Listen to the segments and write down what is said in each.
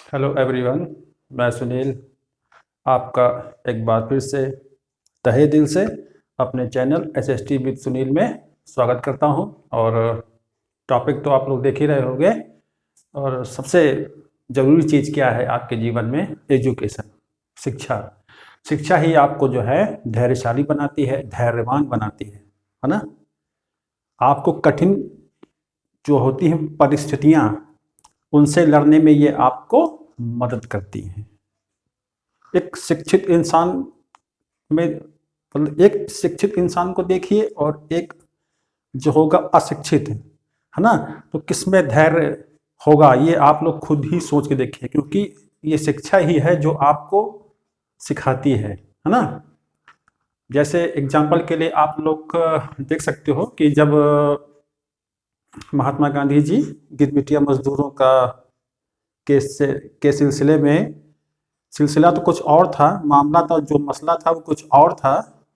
Hello everyone. मैं सुनील आपका एक बार फिर से तहे दिल से अपने चैनल एसएसटी विद सुनील में स्वागत करता हूं। और टॉपिक तो आप लोग देख ही रहे होंगे। और सबसे ज़रूरी चीज़ क्या है आपके जीवन में? एजुकेशन, शिक्षा। शिक्षा ही आपको जो है धैर्यशाली बनाती है, धैर्यवान बनाती है ना। आपको कठिन जो होती हैं परिस्थितियाँ, उनसे लड़ने में ये आपको मदद करती हैं। एक शिक्षित इंसान में मतलब एक शिक्षित इंसान को देखिए और एक जो होगा अशिक्षित है ना, तो किसमें धैर्य होगा ये आप लोग खुद ही सोच के देखिए, क्योंकि ये शिक्षा ही है जो आपको सिखाती है ना। जैसे एग्जाम्पल के लिए आप लोग देख सकते हो कि जब महात्मा गांधी जी गिरमिटिया मजदूरों का के सिलसिला तो कुछ और था, मामला था, जो मसला था वो कुछ और था।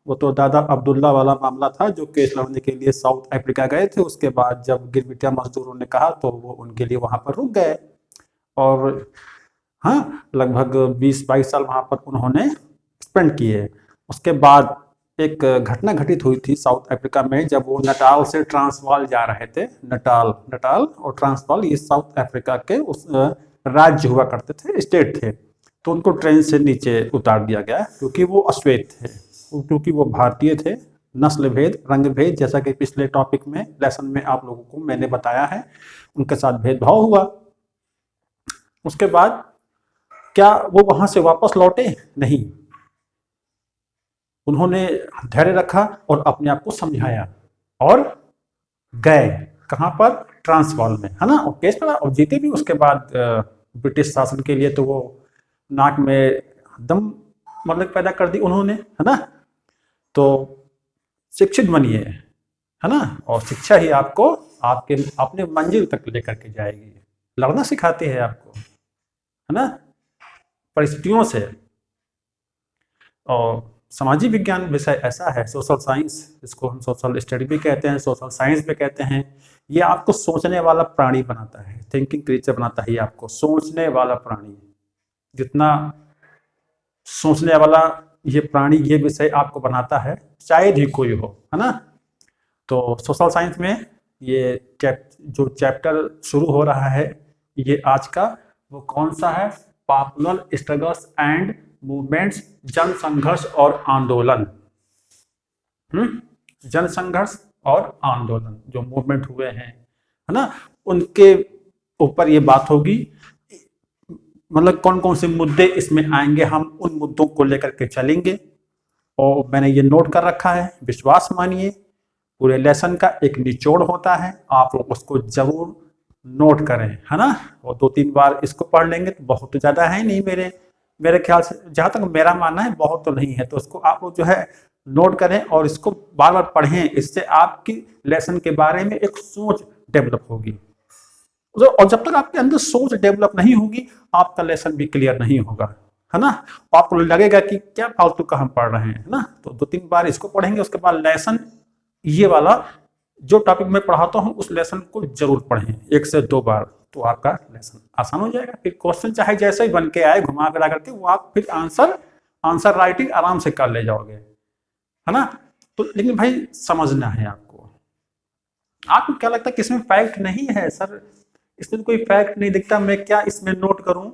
वो तो दादा अब्दुल्ला वाला मामला था, जो केस लड़ने के लिए साउथ अफ्रीका गए थे। उसके बाद जब गिरमिटिया मजदूरों ने कहा तो वो उनके लिए वहां पर रुक गए। और हाँ, लगभग 20-22 साल वहां पर उन्होंने स्पेंड किए। उसके बाद एक घटना घटित हुई थी साउथ अफ्रीका में, जब वो नटाल से ट्रांसवाल जा रहे थे। नटाल नटाल और ट्रांसवाल ये साउथ अफ्रीका के उस राज्य हुआ करते थे, स्टेट थे। तो उनको ट्रेन से नीचे उतार दिया गया क्योंकि वो अश्वेत थे, क्योंकि वो भारतीय थे। नस्ल भेद, रंग भेद, जैसा कि पिछले टॉपिक में लेसन में आप लोगों को मैंने बताया है, उनके साथ भेदभाव हुआ। उसके बाद क्या वो वहां से वापस लौटे? नहीं, उन्होंने धैर्य रखा और अपने आप को समझाया और गए कहां पर? ट्रांसवाल में, है ना। और केस लड़ा और जीते भी। उसके बाद ब्रिटिश शासन के लिए तो वो नाक में दम मतलब पैदा कर दी उन्होंने, है ना। तो शिक्षित बनिए, है ना। और शिक्षा ही आपको आपके अपने मंजिल तक लेकर के जाएगी। लड़ना सिखाती है आपको, है ना, परिस्थितियों से। और सामाजिक विज्ञान विषय ऐसा है, सोशल साइंस, इसको हम सोशल स्टडी भी कहते हैं, सोशल साइंस भी कहते हैं। ये आपको सोचने वाला प्राणी बनाता है, थिंकिंग क्रिएचर बनाता है। ये आपको सोचने वाला प्राणी, जितना सोचने वाला ये प्राणी ये विषय आपको बनाता है, शायद ही कोई हो, है ना। तो सोशल साइंस में ये जो चैप्टर शुरू हो रहा है ये आज का, वो कौन सा है? पॉपुलर स्ट्रगल्स एंड मूवमेंट्स, जन संघर्ष और आंदोलन। जन संघर्ष और आंदोलन जो मूवमेंट हुए हैं, है ना, उनके ऊपर ये बात होगी। मतलब कौन कौन से मुद्दे इसमें आएंगे, हम उन मुद्दों को लेकर के चलेंगे। और मैंने ये नोट कर रखा है, विश्वास मानिए पूरे लेसन का एक निचोड़ होता है, आप लोग उसको जरूर नोट करें, है ना। और 2-3 बार इसको पढ़ लेंगे तो बहुत ज़्यादा है नहीं, मेरे ख्याल से, जहाँ तक मेरा मानना है बहुत तो नहीं है। तो इसको आप लोग जो है नोट करें और इसको बार बार पढ़ें, इससे आपकी लेसन के बारे में एक सोच डेवलप होगी। और जब तक आपके अंदर सोच डेवलप नहीं होगी, आपका लेसन भी क्लियर नहीं होगा, है ना। आपको लगेगा कि क्या फालतू का हम पढ़ रहे हैं, ना। तो 2-3 बार इसको पढ़ेंगे, उसके बाद लेसन ये वाला जो टॉपिक मैं पढ़ाता हूँ उस लेसन को जरूर पढ़ें 1 से 2 बार, तो आपका लेसन आसान हो जाएगा। फिर क्वेश्चन चाहे जैसे ही बन के आए घुमा फिरा करके, वो आप फिर आंसर राइटिंग आराम से कर ले जाओगे, है ना। तो लेकिन भाई समझना है आपको क्या लगता है कि इसमें फैक्ट नहीं है? सर इसमें तो कोई फैक्ट नहीं दिखता, मैं क्या इसमें नोट करूं?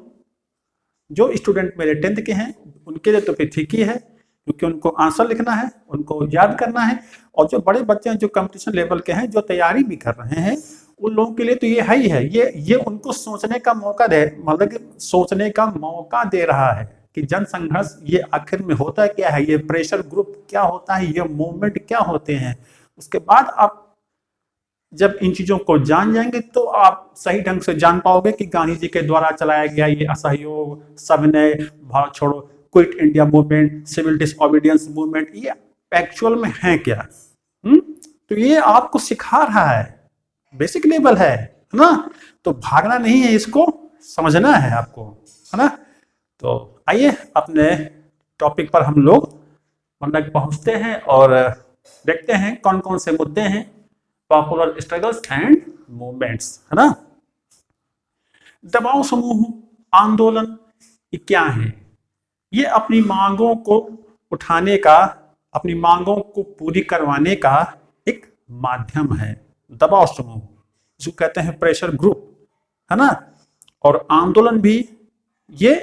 जो स्टूडेंट मेरे 10th के हैं उनके लिए तो फिर ठीक ही है, क्योंकि उनको आंसर लिखना है, उनको याद करना है। और जो बड़े बच्चे हैं, जो कंपटीशन लेवल के हैं, जो तैयारी भी कर रहे हैं, उन लोगों के लिए तो ये है ही है। ये उनको सोचने का मौका दे, मतलब कि सोचने का मौका दे रहा है कि जन संघर्ष ये आखिर में होता क्या है, ये प्रेशर ग्रुप क्या होता है, ये मूवमेंट क्या होते हैं। उसके बाद आप जब इन चीजों को जान जाएंगे तो आप सही ढंग से जान पाओगे कि गांधी जी के द्वारा चलाया गया ये असहयोग, सविनय, भारत छोड़ो, quit India movement, civil disobedience movement, ये एक्चुअल में है क्या। तो ये आपको सिखा रहा है, बेसिक लेवल है ना। तो भागना नहीं है, इसको समझना है आपको, है ना। तो आइए अपने टॉपिक पर हम लोग मतलब पहुंचते हैं और देखते हैं कौन कौन से मुद्दे हैं। पॉपुलर स्ट्रगल्स एंड मूवमेंट्स, है ना। दबाव समूह आंदोलन ये क्या है? ये अपनी मांगों को उठाने का, अपनी मांगों को पूरी करवाने का एक माध्यम है। दबाव समूह जिसको कहते हैं प्रेशर ग्रुप, है ना। और आंदोलन भी ये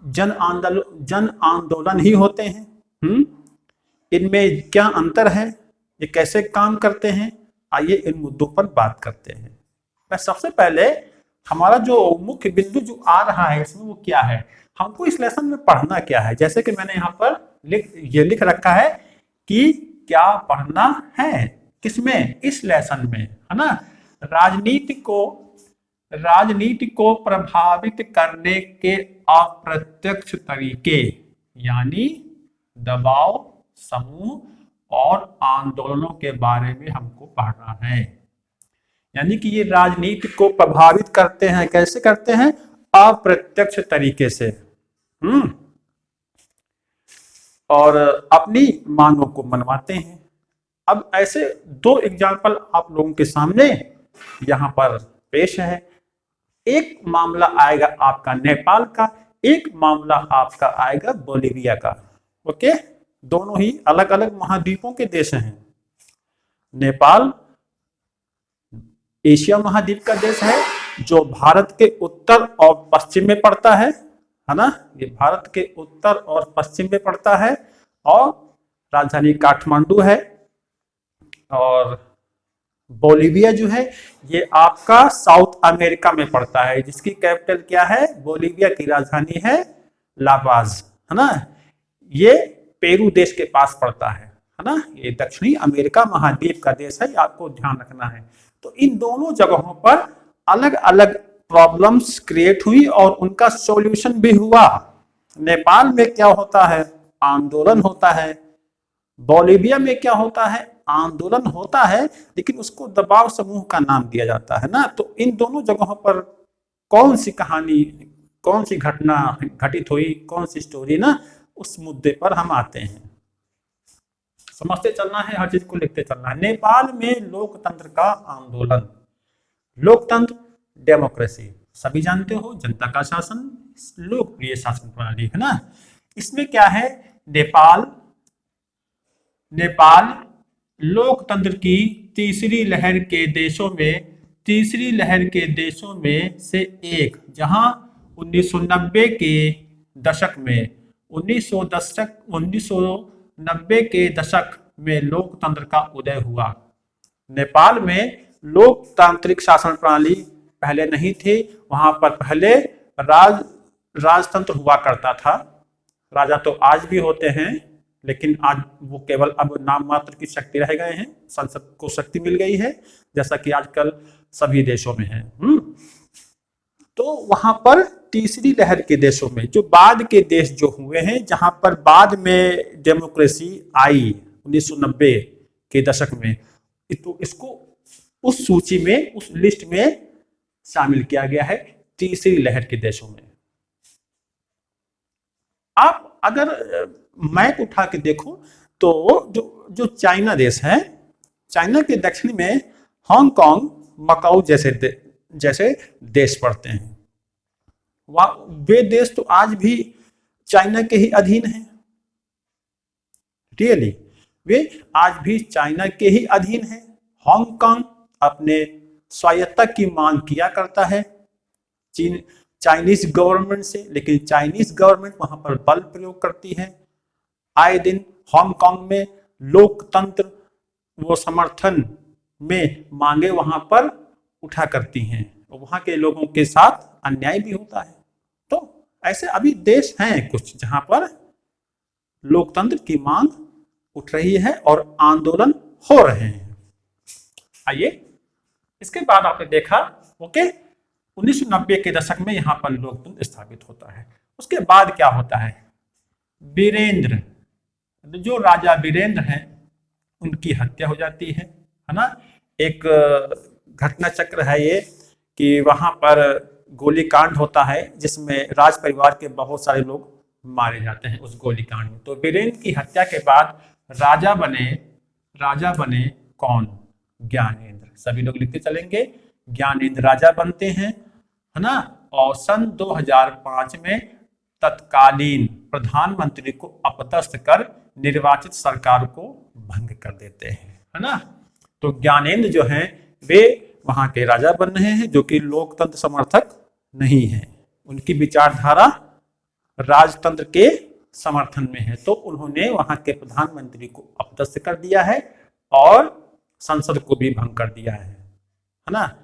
जन आंदोलन ही होते हैं। इनमें क्या अंतर है, ये कैसे काम करते हैं, आइए इन मुद्दों पर बात करते हैं। मैं सबसे पहले हमारा जो मुख्य बिंदु जो आ रहा है इसमें वो क्या है, हमको इस लेसन में पढ़ना क्या है। जैसे कि मैंने यहाँ पर लिख रखा है कि क्या पढ़ना है, किसमें, इस लेसन में, है ना। राजनीति को प्रभावित करने के अप्रत्यक्ष तरीके यानी दबाव समूह और आंदोलनों के बारे में हमको पढ़ना है। यानी कि ये राजनीति को प्रभावित करते हैं, कैसे करते हैं, अप्रत्यक्ष तरीके से, और अपनी मांगों को मनवाते हैं। अब ऐसे दो एग्जाम्पल आप लोगों के सामने यहां पर पेश है। एक मामला आएगा आपका नेपाल का, एक मामला आपका आएगा बोलिविया का। ओके, दोनों ही अलग अलग महाद्वीपों के देश हैं। नेपाल एशिया महाद्वीप का देश है जो भारत के उत्तर और पश्चिम में पड़ता है ना। ये भारत के उत्तर और पश्चिम में पड़ता है और राजधानी काठमांडू है। और बोलिविया जो है ये आपका साउथ अमेरिका में पड़ता है, जिसकी कैपिटल क्या है, बोलिविया की राजधानी है लापाज, है ना। ये पेरू देश के पास पड़ता है ना। ये दक्षिणी अमेरिका महाद्वीप का देश है, आपको ध्यान रखना है। तो इन दोनों जगहों पर अलग अलग प्रॉब्लम्स क्रिएट हुई और उनका सॉल्यूशन भी हुआ। नेपाल में क्या होता है, आंदोलन होता है। बोलिविया में क्या होता है, आंदोलन होता है, लेकिन उसको दबाव समूह का नाम दिया जाता है ना। तो इन दोनों जगहों पर कौन सी कहानी, कौन सी घटना घटित हुई, कौन सी स्टोरी ना, उस मुद्दे पर हम आते हैं। समझते चलना है, हर चीज को लिखते चलना है। नेपाल में लोकतंत्र का आंदोलन, लोकतंत्र डेमोक्रेसी सभी जानते हो, जनता का शासन, लोकप्रिय शासन प्रणाली, है ना। इसमें क्या है, नेपाल लोकतंत्र की तीसरी लहर के देशों में से एक, जहां 1990 के दशक में लोकतंत्र का उदय हुआ। नेपाल में लोकतांत्रिक शासन प्रणाली पहले नहीं थी, वहां पर पहले राजतंत्र हुआ करता था। राजा तो आज भी होते हैं, लेकिन आज वो केवल अब नाम मात्र की शक्ति रह गए हैं, संसद को शक्ति मिल गई है, जैसा कि आजकल सभी देशों में है। तो वहां पर तीसरी लहर के देशों में, जो बाद के देश जो हुए हैं, जहां पर बाद में डेमोक्रेसी आई 1990 के दशक में, तो इसको उस सूची में, उस लिस्ट में शामिल किया गया है, तीसरी लहर के देशों में। आप अगर मैप उठा के देखो तो जो चाइना देश है, चाइना के दक्षिण में हांगकांग, मकाऊ जैसे देश पड़ते हैं। वे देश तो आज भी चाइना के ही अधीन हैं। रियली वे आज भी चाइना के ही अधीन हैं। हांगकांग अपने स्वायत्तता की मांग किया करता है चाइनीज गवर्नमेंट से, लेकिन चाइनीज गवर्नमेंट वहां पर बल प्रयोग करती है। आए दिन हांगकांग में लोकतंत्र वो समर्थन में मांगे वहां पर उठा करती हैं, और वहां के लोगों के साथ अन्याय भी होता है। तो ऐसे अभी देश हैं कुछ जहां पर लोकतंत्र की मांग उठ रही है और आंदोलन हो रहे हैं। आइए, इसके बाद आपने देखा, ओके, 1990 के दशक में यहां पर लोकतंत्र स्थापित होता है। उसके बाद क्या होता है, वीरेंद्र, जो राजा वीरेंद्र हैं, उनकी हत्या हो जाती है ना। एक घटना चक्र है ये कि वहां पर गोलीकांड होता है, जिसमें राज परिवार के बहुत सारे लोग मारे जाते हैं उस गोलीकांड में। तो वीरेंद्र की हत्या के बाद राजा बने कौन, ज्ञानेंद्र। सभी लोग लिखते चलेंगे, ज्ञानेंद्र राजा बनते हैं, है ना। और सन 2005 में तत्कालीन प्रधानमंत्री को अपदस्थ कर निर्वाचित सरकार को भंग कर देते हैं, है ना। तो ज्ञानेंद्र जो हैं वे वहां के राजा बन रहे हैं, जो कि लोकतंत्र समर्थक नहीं है। उनकी विचारधारा राजतंत्र के समर्थन में है, तो उन्होंने वहां के प्रधानमंत्री को अपदस्थ कर दिया है और संसद को भी भंग कर दिया है ना।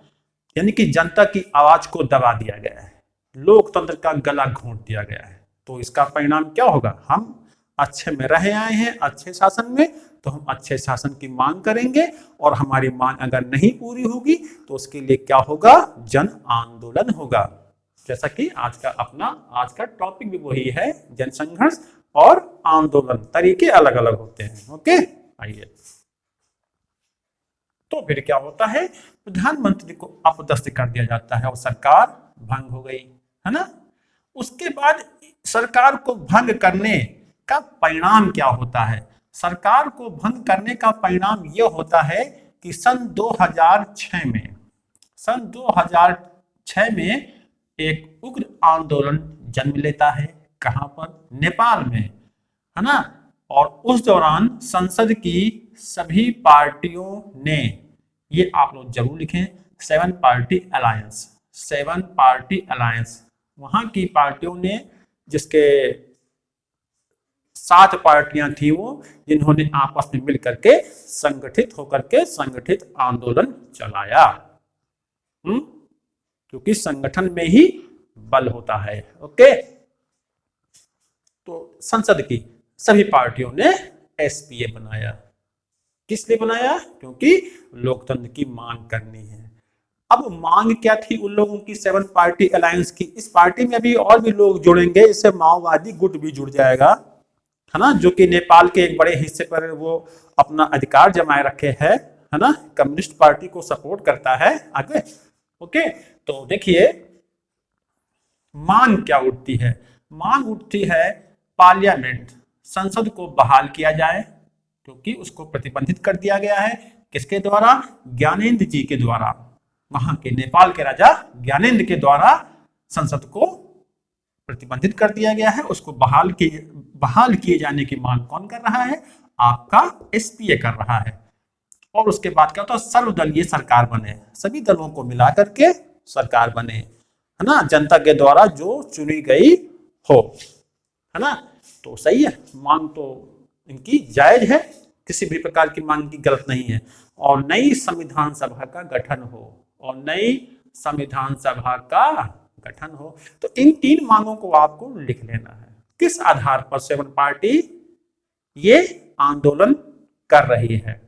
यानी कि जनता की आवाज को दबा दिया गया है, लोकतंत्र का गला घोंट दिया गया है। तो इसका परिणाम क्या होगा? हम अच्छे में रहे आए हैं, अच्छे शासन में, तो हम अच्छे शासन की मांग करेंगे, और हमारी मांग अगर नहीं पूरी होगी तो उसके लिए क्या होगा? जन आंदोलन होगा। जैसा कि आज का टॉपिक भी वही है, जनसंघर्ष और आंदोलन। तरीके अलग अलग होते हैं। ओके, आइए। तो फिर क्या होता है? प्रधानमंत्री को अपदस्थ कर दिया जाता है और सरकार भंग हो गई, है ना। उसके बाद सरकार को भंग करने का परिणाम क्या होता है? सरकार को भंग करने का परिणाम यह होता है कि सन 2006 में एक उग्र आंदोलन जन्म लेता है। कहां पर? नेपाल में, है ना। और उस दौरान संसद की सभी पार्टियों ने, ये आप लोग जरूर लिखें, 7 पार्टी अलायंस, वहां की पार्टियों ने, जिसके 7 पार्टियां थी वो, जिन्होंने आपस में मिलकर के संगठित होकर के संगठित आंदोलन चलाया। क्योंकि संगठन में ही बल होता है। ओके, तो संसद की सभी पार्टियों ने एसपीए बनाया। किस लिए बनाया? क्योंकि लोकतंत्र की मांग करनी है। अब मांग क्या थी उन लोगों की 7 पार्टी अलायंस की? इस पार्टी में अभी और भी लोग जुड़ेंगे, इससे माओवादी गुट भी जुड़ जाएगा, है ना, जो कि नेपाल के एक बड़े हिस्से पर वो अपना अधिकार जमाए रखे है ना। कम्युनिस्ट पार्टी को सपोर्ट करता है आगे। ओके, तो देखिए मांग क्या उठती है? मांग उठती है पार्लियामेंट, संसद को बहाल किया जाए, क्योंकि उसको प्रतिबंधित कर दिया गया है। किसके द्वारा? ज्ञानेंद्र जी के द्वारा, वहां के नेपाल के राजा ज्ञानेंद्र के द्वारा संसद को प्रतिबंधित कर दिया गया है। उसको बहाल किए जाने की मांग कौन कर रहा है? आपका एसपीए कर रहा है। और उसके बाद क्या होता है? सर्वदलीय सरकार बने, सभी दलों को मिला करके सरकार बने, है ना, जनता के द्वारा जो चुनी गई हो, है ना। तो सही है, मांग तो इनकी जायज है, किसी भी प्रकार की मांग की गलत नहीं है। और नई संविधान सभा का गठन हो, तो इन 3 मांगों को आपको लिख लेना है। किस आधार पर 7 पार्टी ये आंदोलन कर रही है?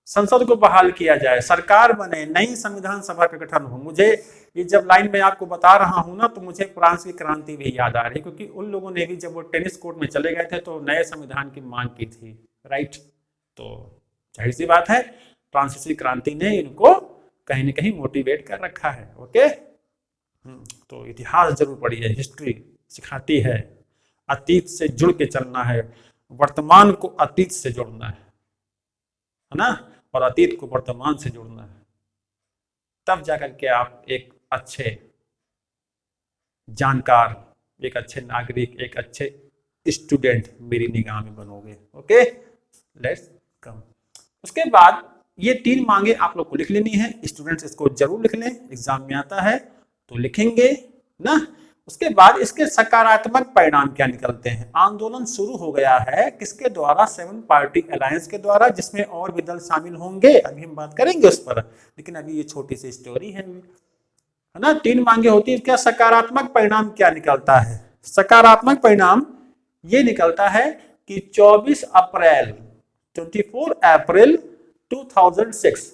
संसद को बहाल किया जाए, सरकार बने, नई संविधान सभा का गठन हो। मुझे ये जब लाइन में आपको बता रहा हूं ना, तो मुझे फ्रांस की क्रांति भी याद आ रही है, क्योंकि उन लोगों ने भी जब वो टेनिस कोर्ट में चले गए थे तो नए संविधान की मांग की थी, राइट। तो जाहिर सी बात है, फ्रांसीसी क्रांति ने इनको कहीं ना कहीं मोटिवेट कर रखा है। ओके, तो इतिहास जरूर पढ़िए, हिस्ट्री सिखाती है, अतीत से जुड़ के चलना है, वर्तमान को अतीत से जोड़ना है ना, और अतीत को वर्तमान से जोड़ना है। तब जाकर के आप एक अच्छे जानकार, एक अच्छे नागरिक, एक अच्छे स्टूडेंट मेरी निगाह में बनोगे। Okay, let's come. उसके बाद ये 3 मांगे आप लोग को लिख लेनी है। स्टूडेंट्स इसको जरूर लिख लें, एग्जाम में आता है तो लिखेंगे ना। उसके बाद इसके सकारात्मक परिणाम क्या निकलते हैं? आंदोलन शुरू हो गया है किसके द्वारा? 7 पार्टी अलायंस के द्वारा, जिसमें और भी दल शामिल होंगे, अभी हम बात करेंगे उस पर, लेकिन अभी ये छोटी सी स्टोरी है ना। 3 मांगे होती है, क्या सकारात्मक परिणाम क्या निकलता है? सकारात्मक परिणाम ये निकलता है कि 24 अप्रैल 2006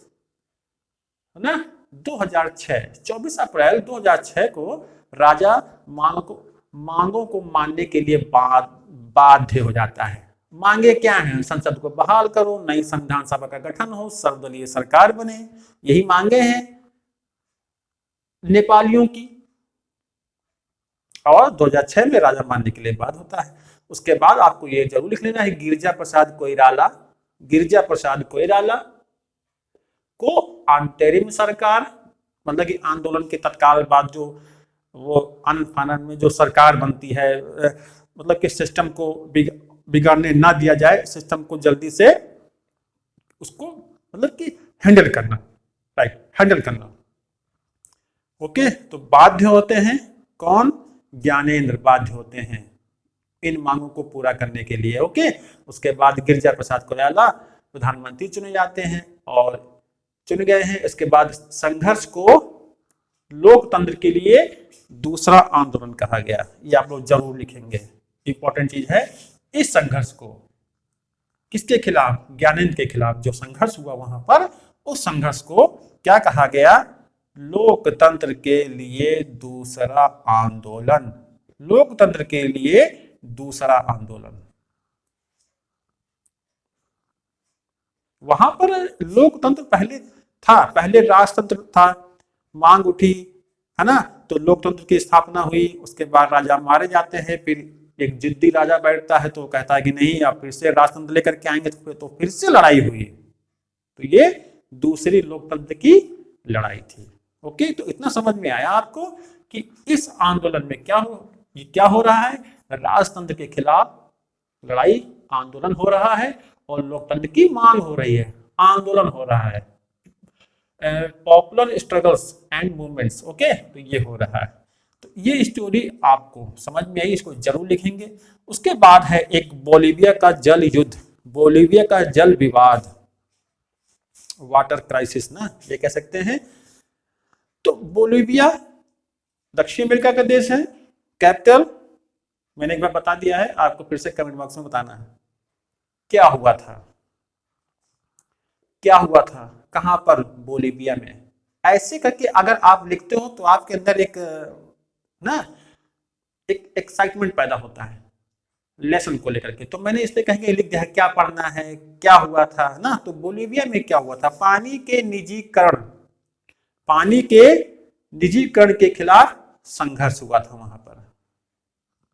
है ना, 24 अप्रैल 2006 को राजा मांगों को मानने के लिए बाध्य हो जाता है। मांगे क्या हैं? संसद को बहाल करो, नई संविधान सभा का गठन हो, सर्वदलीय सरकार बने, यही मांगे हैं नेपालियों की। और 2006 में राजा मानने के लिए बाध्य होता है। उसके बाद आपको ये जरूर लिख लेना है, गिरिजा प्रसाद कोइराला को अंतरिम सरकार, मतलब कि आंदोलन के तत्काल बाद जो वो आनन फानन में जो सरकार बनती है, मतलब कि सिस्टम को बिगाड़ने ना दिया जाए, सिस्टम को जल्दी से उसको मतलब कि हैंडल करना, राइट, हैंडल करना। ओके, तो बाध्य होते हैं कौन? ज्ञानेंद्र बाध्य होते हैं इन मांगों को पूरा करने के लिए। ओके, उसके बाद गिरिजा प्रसाद कोइराला प्रधानमंत्री चुने जाते हैं और चुन गए हैं। इसके बाद संघर्ष को लोकतंत्र के लिए दूसरा आंदोलन कहा गया। ये आप लोग जरूर लिखेंगे, इंपॉर्टेंट चीज है। इस संघर्ष को किसके खिलाफ? ज्ञानेंद्र के खिलाफ जो संघर्ष हुआ वहां पर, उस संघर्ष को क्या कहा गया? लोकतंत्र के लिए दूसरा आंदोलन। लोकतंत्र के लिए दूसरा आंदोलन। वहां पर लोकतंत्र पहले था, पहले राजतंत्र था, मांग उठी, है ना, तो लोकतंत्र की स्थापना हुई। उसके बाद राजा मारे जाते हैं, फिर एक जिद्दी राजा बैठता है तो कहता है कि नहीं, आप फिर से राजतंत्र लेकर के आएंगे, तो फिर से लड़ाई हुई। तो ये दूसरी लोकतंत्र की लड़ाई थी। ओके, तो इतना समझ में आया आपको कि इस आंदोलन में क्या हो रहा है? राजतंत्र के खिलाफ लड़ाई, आंदोलन हो रहा है और लोकतंत्र की मांग हो रही है, आंदोलन हो रहा है। Popular struggles and movements. Okay, तो ये हो रहा है। तो ये स्टोरी आपको समझ में आई, इसको जरूर लिखेंगे। उसके बाद है एक बोलीविया का जल युद्ध, बोलीविया का जल विवाद, वाटर क्राइसिस ना ये कह सकते हैं। तो बोलीविया दक्षिण अमेरिका का देश है। कैपिटल मैंने एक बार बता दिया है, आपको फिर से कमेंट बॉक्स में बताना है क्या हुआ था, क्या हुआ था, कहां पर? बोलीविया में। ऐसे करके अगर आप लिखते हो तो आपके अंदर एक ना एक एक्साइटमेंट पैदा होता है लेसन को लेकर के। तो मैंने इसलिए कहीं लिख दिया है क्या पढ़ना है, क्या हुआ था ना। तो बोलीविया में क्या हुआ था? पानी के निजीकरण, पानी के निजीकरण के खिलाफ संघर्ष हुआ था। वहां पर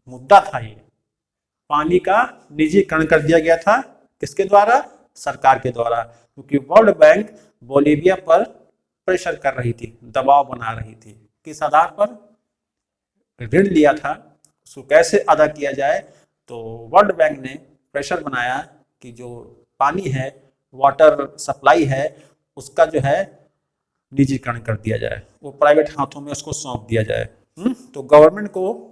मुद्दा था ये, पानी का निजीकरण कर दिया गया था। किसके द्वारा? सरकार के द्वारा, क्योंकि वर्ल्ड बैंक बोलीविया पर प्रेशर कर रही थी, दबाव बना रही थी। किस आधार पर? ऋण लिया था, उसको कैसे अदा किया जाए। तो वर्ल्ड बैंक ने प्रेशर बनाया कि जो पानी है, वाटर सप्लाई है, उसका जो है निजीकरण कर दिया जाए, वो प्राइवेट हाथों में उसको सौंप दिया जाए। तो गवर्नमेंट को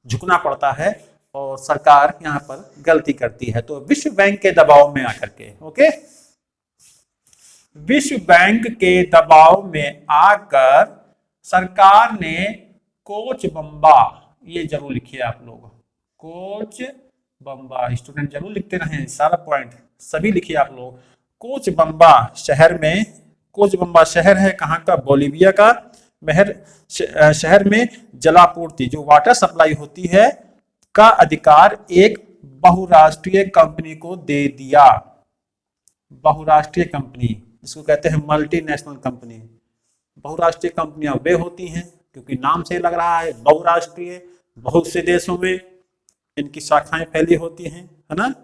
झुकना पड़ता है और सरकार यहाँ पर गलती करती है। तो विश्व बैंक के दबाव में आकर के, ओके, विश्व बैंक के दबाव में आकर सरकार ने कोच बम्बा, ये जरूर लिखिए आप लोग, कोच बम्बा, स्टूडेंट जरूर लिखते रहें, सारा पॉइंट सभी लिखिए आप लोग। कोच बम्बा शहर में, कोच बम्बा शहर है कहाँ का? बोलीविया का। शहर में जलापूर्ति, जो वाटर सप्लाई होती है, का अधिकार एक बहुराष्ट्रीय कंपनी को दे दिया। बहुराष्ट्रीय कंपनी, जिसको कहते हैं मल्टीनेशनल कंपनी। बहुराष्ट्रीय कंपनियां वे होती हैं, क्योंकि नाम से लग रहा है बहुराष्ट्रीय, बहुत से देशों में इनकी शाखाएं फैली होती हैं, है ना।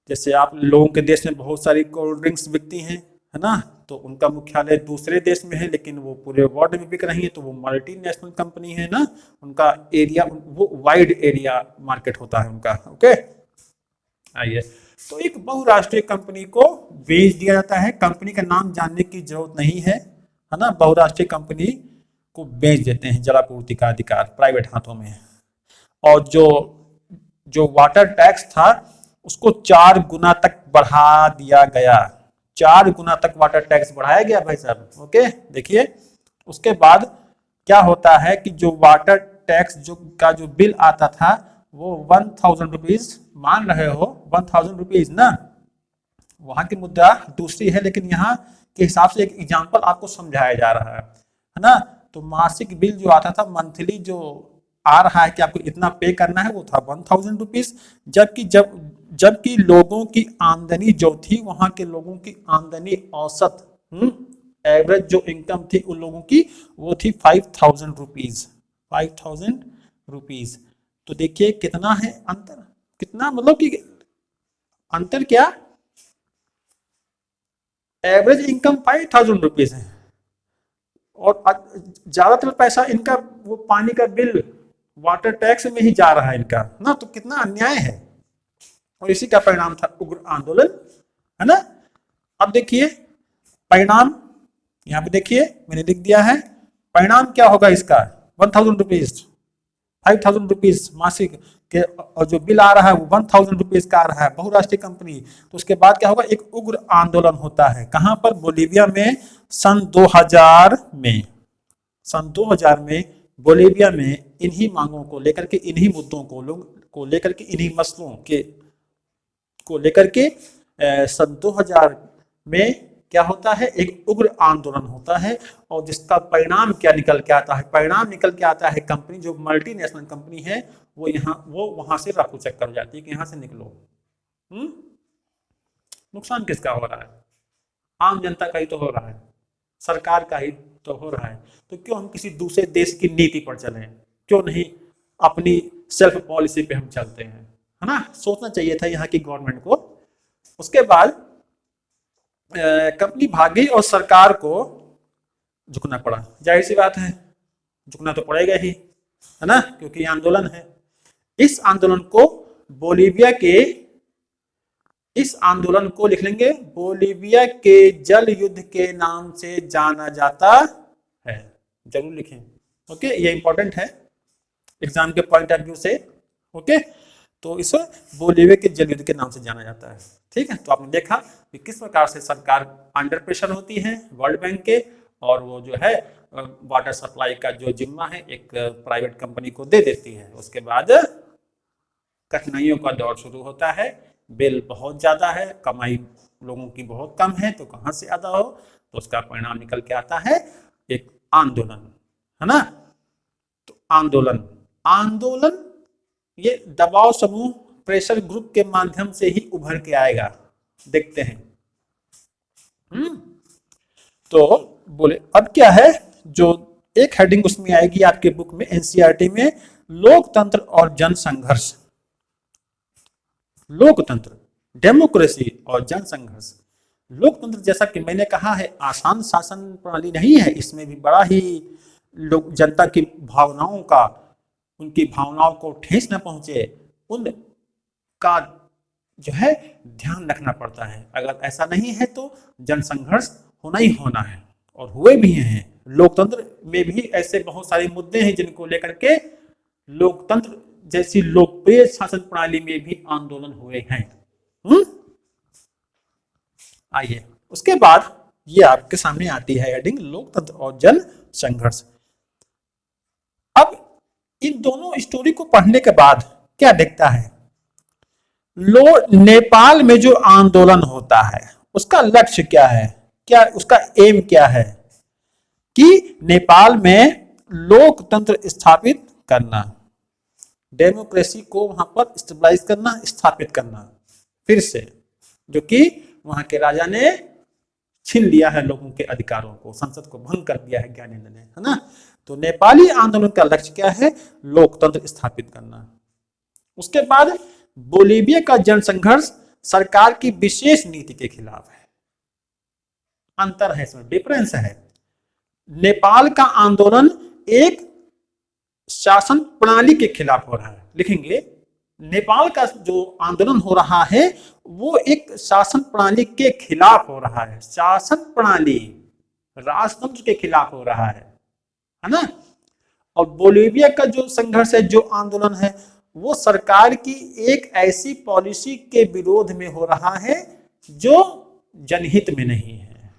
जैसे आप लोगों के देश में बहुत सारी कोल्ड ड्रिंक्स बिकती हैं, है ना, तो उनका मुख्यालय दूसरे देश में है, लेकिन वो पूरे वर्ल्ड में बिक रही है, तो वो मल्टीनेशनल कंपनी है ना। उनका एरिया, वो वाइड एरिया मार्केट होता है उनका। ओके, आइए, तो एक बहुराष्ट्रीय कंपनी को बेच दिया जाता है। कंपनी का नाम जानने की जरूरत नहीं है ना। बहुराष्ट्रीय कंपनी को बेच देते हैं जलापूर्ति का अधिकार प्राइवेट हाथों में। और जो वाटर टैक्स था उसको 4 गुना तक बढ़ा दिया गया। 4 गुना तक वाटर टैक्स बढ़ाया गया भाई साहब। ओके, देखिए उसके बाद क्या होता है कि जो वाटर टैक्स जो बिल आता था वो 1000 रुपीज, मान रहे हो 1000 रुपीज ना। वहां की मुद्रा दूसरी है, लेकिन यहाँ के हिसाब से एक एग्जाम्पल आपको समझाया जा रहा है ना। तो मासिक बिल जो आता था, मंथली जो आ रहा है कि आपको इतना पे करना है, वो था 1000 रुपीज। जबकि लोगों की आमदनी जो थी, वहां के लोगों की आमदनी औसत एवरेज जो इनकम थी उन लोगों की, वो थी 5000 रुपीज। 5000 रुपीज। तो देखिए कितना है अंतर, कितना मतलब कि अंतर क्या, एवरेज इनकम 5000 रुपीज है और ज्यादातर पैसा इनका वो पानी का बिल, वाटर टैक्स में ही जा रहा है इनका ना, तो कितना अन्याय है। और इसी का परिणाम था उग्र आंदोलन, है ना। अब देखिए परिणाम, यहाँ पे देखिए मैंने लिख दिया है, परिणाम क्या होगा इसका, 1000 रुपीज, 5000 रुपीज मासिक के, और जो बिल आ रहा है वो 1000 रुपीज का आ रहा है, बहुराष्ट्रीय कंपनी। तो उसके बाद क्या होगा, एक उग्र आंदोलन होता है, कहां पर, बोलीविया में सन 2000 में। सन 2000 में बोलीविया में इन्हीं मांगों को लेकर के, इन्हीं मुद्दों को लेकर के, इन्हीं मसलों के को लेकर के सन 2000 में क्या होता है, एक उग्र आंदोलन होता है। और जिसका परिणाम क्या निकल के आता है, परिणाम निकल के आता है कंपनी, जो मल्टीनेशनल कंपनी है वो वहां से रफू चक्कर हो जाती है कि यहां से निकलो। नुकसान किसका हो रहा है, आम जनता का ही तो हो रहा है, सरकार का ही तो हो रहा है। तो क्यों हम किसी दूसरे देश की नीति पर चलें, क्यों नहीं अपनी सेल्फ पॉलिसी पे हम चलते हैं, है ना। सोचना चाहिए था यहाँ की गवर्नमेंट को। उसके बाद कंपनी भागी और सरकार को झुकना पड़ा, जाहिर सी बात है झुकना तो पड़ेगा ही, है ना, क्योंकि ये आंदोलन है। इस आंदोलन को बोलीविया के, इस आंदोलन को लिख लेंगे, बोलीविया के जल युद्ध के नाम से जाना जाता है, जरूर लिखें। ओके, ये इंपॉर्टेंट है एग्जाम के पॉइंट ऑफ व्यू से। ओके, तो इसे बोलीविया के जल युद्ध के नाम से जाना जाता है। ठीक है, तो आपने देखा कि किस प्रकार से सरकार अंडर प्रेशर होती है वर्ल्ड बैंक के, और वो जो है वाटर सप्लाई का जो जिम्मा है एक प्राइवेट कंपनी को दे देती है। उसके बाद कठिनाइयों का दौर शुरू होता है, बिल बहुत ज्यादा है, कमाई लोगों की बहुत कम है, तो कहां से ज्यादा हो, तो उसका परिणाम निकल के आता है एक आंदोलन, है ना। तो आंदोलन ये दबाव समूह, प्रेशर ग्रुप के माध्यम से ही उभर के आएगा, देखते हैं। तो बोले अब क्या है, जो एक हेडिंग उसमें आएगी आपके बुक में एनसीईआरटी में, लोकतंत्र और जनसंघर्ष। लोकतंत्र, डेमोक्रेसी और जनसंघर्ष। लोकतंत्र जैसा कि मैंने कहा है आसान शासन प्रणाली नहीं है, इसमें भी बड़ा ही लोग जनता की भावनाओं का, उनकी भावनाओं को ठेस न पहुंचे उनका जो है ध्यान रखना पड़ता है। अगर ऐसा नहीं है तो जनसंघर्ष होना ही होना है, और हुए भी हैं। लोकतंत्र में भी ऐसे बहुत सारे मुद्दे हैं जिनको लेकर के लोकतंत्र जैसी लोकप्रिय शासन प्रणाली में भी आंदोलन हुए हैं। आइए उसके बाद ये आपके सामने आती है हेडिंग लोकतंत्र और जन संघर्ष। अब इन दोनों स्टोरी को पढ़ने के बाद क्या दिखता है, नेपाल में जो आंदोलन होता है उसका लक्ष्य क्या है, क्या उसका एम क्या है, कि नेपाल में लोकतंत्र स्थापित करना, डेमोक्रेसी को वहां पर स्टेबलाइज करना, स्थापित करना फिर से, जो कि वहां के राजा ने छीन लिया है लोगों के अधिकारों को, संसद को भंग कर दिया है ज्ञानेंद्र ने, है ना। तो नेपाली आंदोलन का लक्ष्य क्या है, लोकतंत्र स्थापित करना। उसके बाद बोलीविया का जनसंघर्ष सरकार की विशेष नीति के खिलाफ है। अंतर है इसमें, डिफरेंस है। नेपाल का आंदोलन एक शासन प्रणाली के खिलाफ हो रहा है, लिखेंगे नेपाल का जो आंदोलन हो रहा है वो एक शासन प्रणाली के खिलाफ हो रहा है, शासन प्रणाली राजतंत्र के खिलाफ हो रहा है ना। और बोलीविया का जो संघर्ष है, जो आंदोलन है, वो सरकार की एक ऐसी पॉलिसी के विरोध में हो रहा है जो जनहित में नहीं है,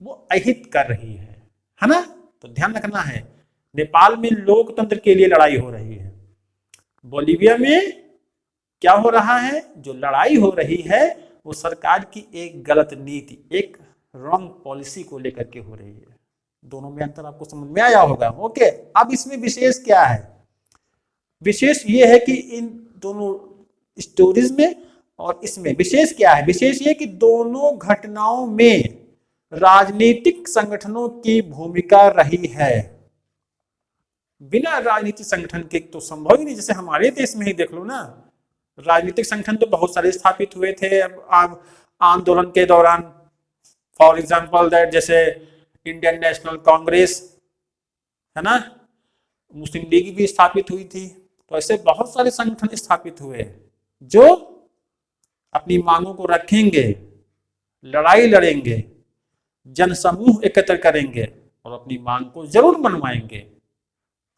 वो अहित कर रही है ना। तो ध्यान रखना है, नेपाल में लोकतंत्र के लिए लड़ाई हो रही है, बोलीविया में क्या हो रहा है, जो लड़ाई हो रही है वो सरकार की एक गलत नीति, एक रॉन्ग पॉलिसी को लेकर के हो रही है। दोनों में अंतर आपको समझ में आया होगा। ओके, अब इसमें विशेष क्या है, विशेष ये है कि इन दोनों स्टोरीज में और इसमें विशेष क्या है, विशेष ये कि दोनों घटनाओं में राजनीतिक संगठनों की भूमिका रही है। बिना राजनीतिक संगठन के तो संभव ही नहीं। जैसे हमारे देश में ही देख लो ना, राजनीतिक संगठन तो बहुत सारे स्थापित हुए थे आंदोलन के दौरान। फॉर एग्जांपल दैट जैसे इंडियन नेशनल कांग्रेस, है ना, मुस्लिम लीग भी स्थापित हुई थी। तो ऐसे बहुत सारे संगठन स्थापित हुए जो अपनी मांगों को रखेंगे, लड़ाई लड़ेंगे, जनसमूह एकत्र करेंगे और अपनी मांग को जरूर मनवाएंगे,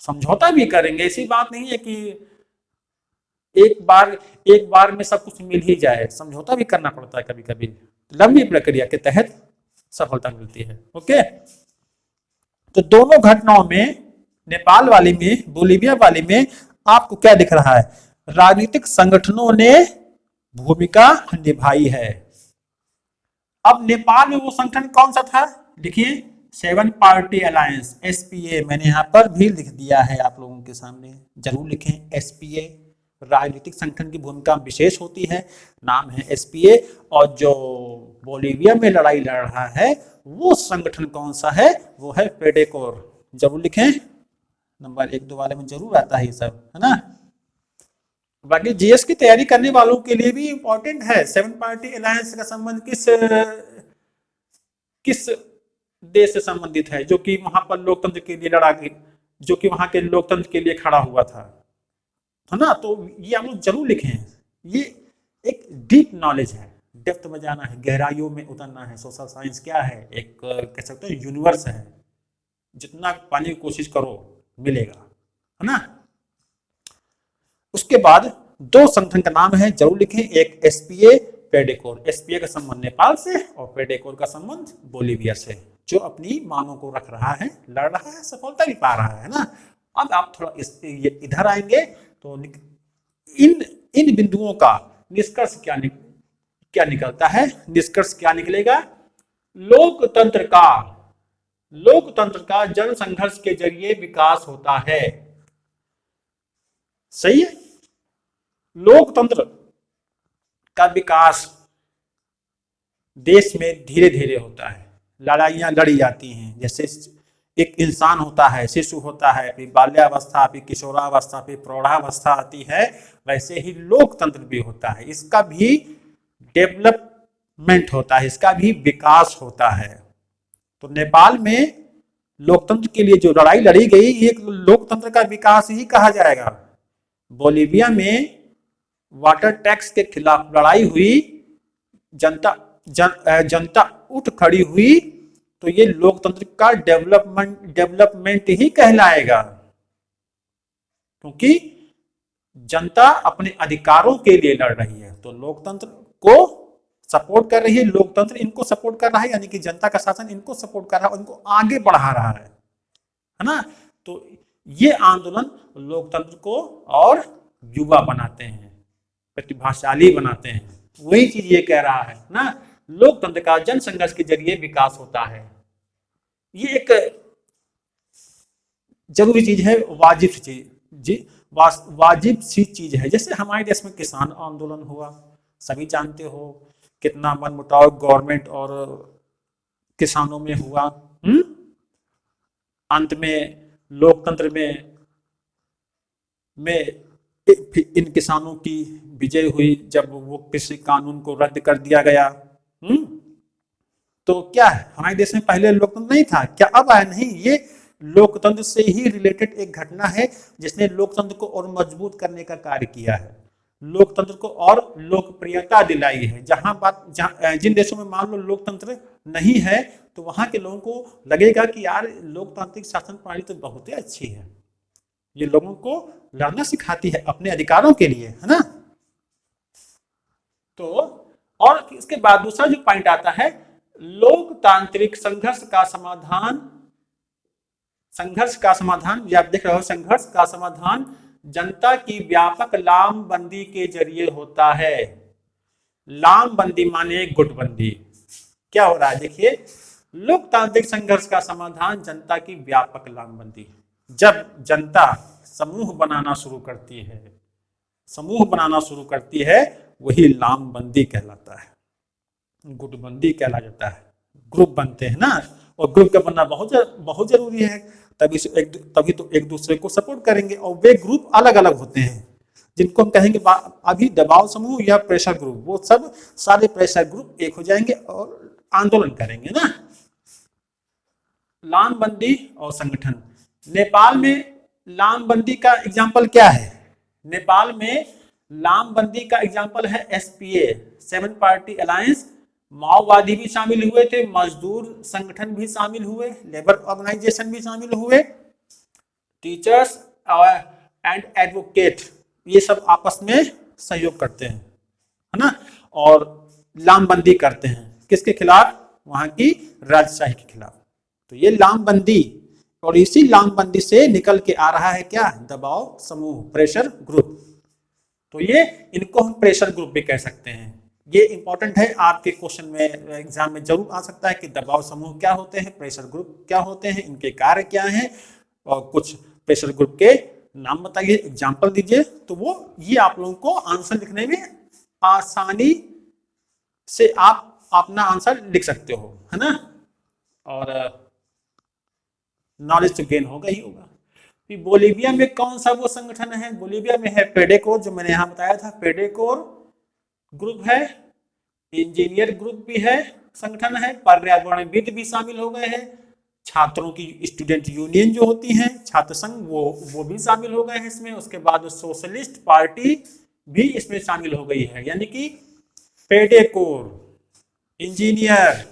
समझौता भी करेंगे। ऐसी बात नहीं है कि एक बार में सब कुछ मिल ही जाए, समझौता भी करना पड़ता है कभी कभी, लंबी प्रक्रिया के तहत सफलता मिलती है। ओके, तो दोनों घटनाओं में, नेपाल वाली में, बोलीविया वाली में, आपको क्या दिख रहा है? राजनीतिक संगठनों ने भूमिका निभाई है। अब नेपाल में वो संगठन कौन सा था? देखिए, 7 पार्टी अलायंस, एसपीए, मैंने यहां पर भी लिख दिया है आप लोगों के सामने, जरूर लिखें। एसपीए राजनीतिक संगठन की भूमिका विशेष होती है, नाम है एसपीए। और जो बोलीविया में लड़ाई लड़ रहा है वो संगठन कौन सा है? वो है पेडेकोर, जरूर लिखें, नंबर 1 2 वाले में जरूर आता है ये सब, है ना। बाकी जीएस की तैयारी करने वालों के लिए भी इंपॉर्टेंट है। 7 पार्टी अलायंस का संबंध किस देश से संबंधित है? जो कि वहां पर लोकतंत्र के लिए लड़ा, जो कि वहां के लोकतंत्र के लिए खड़ा हुआ था, है ना। तो ये हम लोग जरूर लिखें, ये एक डीप नॉलेज है, डेप्थ में जाना है, गहराइयों में उतरना है। सोशल साइंस क्या है? एक कह सकते हैं यूनिवर्स है, जितना पाने की कोशिश करो मिलेगा, है ना। उसके बाद 2 संगठन का नाम है, जरूर लिखें, एक एसपीए, पेडेकोर। एसपीए का संबंध नेपाल से और पेडेकोर का संबंध बोलीविया से, जो अपनी मांगों को रख रहा है, लड़ रहा है, सफलता भी पा रहा है ना। अब आप थोड़ा इधर आएंगे तो इन बिंदुओं का निष्कर्ष क्या निकलता है? निष्कर्ष क्या निकलेगा? लोकतंत्र का जन संघर्ष के जरिए विकास होता है। सही है, लोकतंत्र का विकास देश में धीरे धीरे होता है, लड़ाइयां लड़ी जाती हैं। जैसे एक इंसान होता है, शिशु होता है, फिर बाल्यावस्था, फिर किशोरावस्था, फिर प्रौढ़ावस्था आती है, वैसे ही लोकतंत्र भी होता है, इसका भी डेवलपमेंट होता है, इसका भी विकास होता है। तो नेपाल में लोकतंत्र के लिए जो लड़ाई लड़ी गई, ये लोकतंत्र का विकास ही कहा जाएगा। बोलीविया में वाटर टैक्स के खिलाफ लड़ाई हुई, जनता उठ खड़ी हुई, तो ये लोकतंत्र का डेवलपमेंट ही कहलाएगा, क्योंकि जनता अपने अधिकारों के लिए लड़ रही है, तो लोकतंत्र को सपोर्ट कर रही है, लोकतंत्र इनको सपोर्ट कर रहा है, यानी कि जनता का शासन इनको सपोर्ट कर रहा है, इनको आगे बढ़ा रहा है ना। तो ये आंदोलन लोकतंत्र को और युवा बनाते हैं, प्रतिभाशाली बनाते हैं। वही चीज ये कह रहा है ना, लोकतंत्र का जन संघर्ष के जरिए विकास होता है। ये एक जरूरी चीज है, वाजिब सी चीज है। जैसे हमारे देश में किसान आंदोलन हुआ, सभी जानते हो कितना मनमुटाव गवर्नमेंट और किसानों में हुआ। अंत में लोकतंत्र में इन किसानों की विजय हुई, जब वो कृषि कानून को रद्द कर दिया गया। तो क्या है, हमारे देश में पहले लोकतंत्र नहीं था क्या? अब आया? नहीं, ये लोकतंत्र से ही रिलेटेड एक घटना है जिसने लोकतंत्र को और मजबूत करने का कार्य किया है, लोकतंत्र को और लोकप्रियता दिलाई है। जिन देशों में मान लो लोकतंत्र नहीं है, तो वहां के लोगों को लगेगा कि यार लोकतांत्रिक शासन प्रणाली तो बहुत ही अच्छी है, ये लोगों को लड़ना सिखाती है अपने अधिकारों के लिए, है ना। तो और इसके बाद दूसरा जो पॉइंट आता है, लोकतांत्रिक संघर्ष का समाधान, ये आप देख रहे हो, संघर्ष का समाधान जनता की व्यापक लामबंदी के जरिए होता है। लामबंदी माने गुटबंदी। क्या हो रहा है देखिए, लोकतांत्रिक संघर्ष का समाधान जनता की व्यापक लामबंदी। जब जनता समूह बनाना शुरू करती है, वही लामबंदी कहलाता है, गुटबंदी कहला जाता है। ग्रुप बनते हैं ना, और ग्रुप का बनना बहुत जरूरी है, तभी तो एक दूसरे को सपोर्ट करेंगे। और वे ग्रुप अलग अलग होते हैं, जिनको हम कहेंगे अभी दबाव समूह या प्रेशर ग्रुप, वो सब सारे प्रेशर ग्रुप एक हो जाएंगे और आंदोलन करेंगे ना। लामबंदी और संगठन। नेपाल में लामबंदी का एग्जाम्पल क्या है? नेपाल में लामबंदी का एग्जाम्पल है एसपीए, 7 पार्टी अलायंस। माओवादी भी शामिल हुए थे, मजदूर संगठन भी शामिल हुए, लेबर ऑर्गेनाइजेशन भी शामिल हुए, टीचर्स एंड एडवोकेट, ये सब आपस में सहयोग करते हैं, है ना, और लामबंदी करते हैं। किसके खिलाफ? वहां की राजशाही के खिलाफ। तो ये लामबंदी, और इसी लामबंदी से निकल के आ रहा है क्या? दबाव समूह, प्रेशर ग्रुप। तो ये इनको हम प्रेशर ग्रुप भी कह सकते हैं। ये इंपॉर्टेंट है, आपके क्वेश्चन में एग्जाम में जरूर आ सकता है कि दबाव समूह क्या होते हैं, प्रेशर ग्रुप क्या होते हैं, इनके कार्य क्या हैं, और कुछ प्रेशर ग्रुप के नाम बताइए, एग्जाम्पल दीजिए। तो वो ये आप लोगों को आंसर लिखने में आसानी से आप अपना आंसर लिख सकते हो, है ना, और नॉलेज तो गेन होगा ही होगा। बोलीविया में कौन सा वो संगठन है? बोलीविया में है पेडेकोर, जो मैंने यहां बताया था, पेडेकोर ग्रुप है, इंजीनियर ग्रुप भी है, संगठन है, पर्यावरणविद भी शामिल हो गए हैं, छात्रों की स्टूडेंट यूनियन जो होती है, छात्र संघ, वो भी शामिल हो गए हैं इसमें। उसके बाद सोशलिस्ट पार्टी भी इसमें शामिल हो गई है, यानी कि पेडेकोर, इंजीनियर,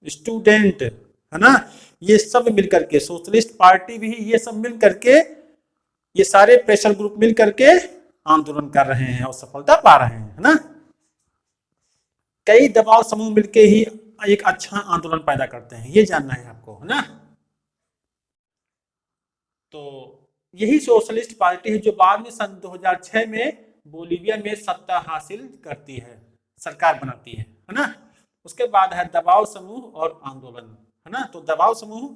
स्टूडेंट, है ना, ये सब मिलकर के, सोशलिस्ट पार्टी भी, ये सब मिल करके, ये सारे प्रेशर ग्रुप मिल करके आंदोलन कर रहे हैं और सफलता पा रहे हैं, है ना। कई दबाव समूह मिलके ही एक अच्छा आंदोलन पैदा करते हैं, ये जानना है आपको, है ना। तो यही सोशलिस्ट पार्टी है जो बाद में सन 2006 में बोलीविया में सत्ता हासिल करती है, सरकार बनाती है ना। उसके बाद है दबाव समूह और आंदोलन, है ना। तो दबाव समूह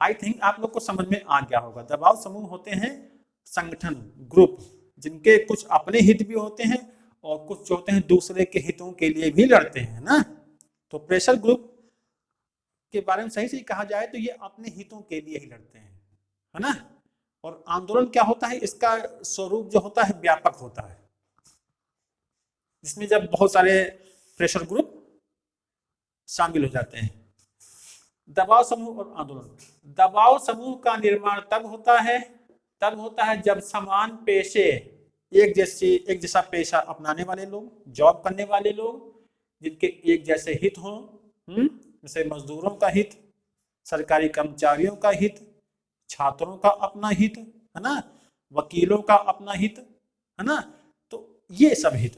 आई थिंक आप लोग को समझ में आ गया होगा। दबाव समूह होते हैं संगठन, ग्रुप, जिनके कुछ अपने हित भी होते हैं और कुछ जो होते हैं दूसरे के हितों के लिए भी लड़ते हैं ना। तो प्रेशर ग्रुप के बारे में सही से कहा जाए तो ये अपने हितों के लिए ही लड़ते हैं, है ना। और आंदोलन क्या होता है? इसका स्वरूप जो होता है व्यापक होता है, जिसमें जब बहुत सारे प्रेशर ग्रुप शामिल हो जाते हैं। दबाव समूह और आंदोलन। दबाव समूह का निर्माण तब होता है जब समान पेशे, एक जैसा पेशा अपनाने वाले लोग, जॉब करने वाले लोग, जिनके एक जैसे हित हों, जैसे मजदूरों का हित, सरकारी कर्मचारियों का हित, छात्रों का अपना हित, है ना, वकीलों का अपना हित, है ना। तो ये सब हित,